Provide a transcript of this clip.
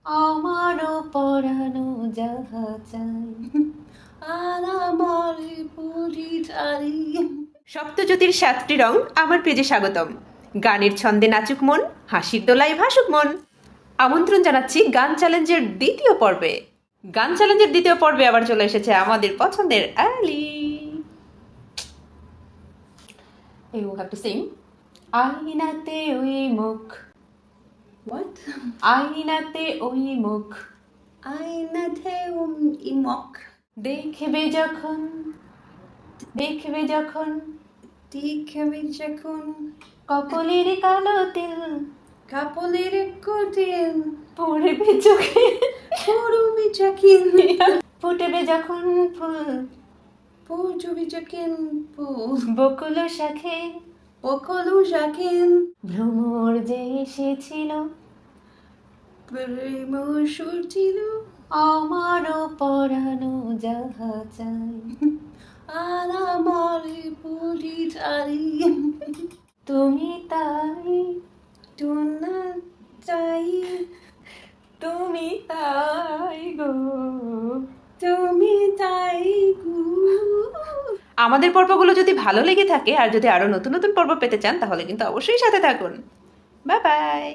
আমারও পরানো যাহা চাই আর আমার পরিচারি। সপ্তজ্যোতির সাতটি রং আমার পেজে স্বাগতম। গানের ছন্দে নাচুক মন, হাসির দোলায় ভাসুক মন। আমন্ত্রণ জানাচ্ছি গান চ্যালেঞ্জের দ্বিতীয় পর্বে। গান চ্যালেঞ্জের দ্বিতীয় পর্বে আবার চলে এসেছে আমাদের পছন্দের আলি। You have to sing. আইনাতে ওই মুখ। What? আইনাতে ওই মুখ আইনাতে ইমক দেখবে যখন দেখবে যখন কপলের কালো তিল কাপলের কোটিল পড়বে চোখে পড়বি চাকিন ফুটবে যখন ফুল পড়বি চাকিন ফুল বকুল শাখে বকলু শাকিন ভ্রমর যে এসেছিল প্রেম সুর ছিল আমারও পরানো যাহা চাই আর আমার পরিচারি। তুমি তাই তোনা চাই তুমি তাই গো তুমি তাই গো। আমাদের পর্বগুলো যদি ভালো লেগে থাকে আর যদি আরো নতুন নতুন পর্ব পেতে চান তাহলে কিন্তু অবশ্যই সাথে থাকুন। Bye bye.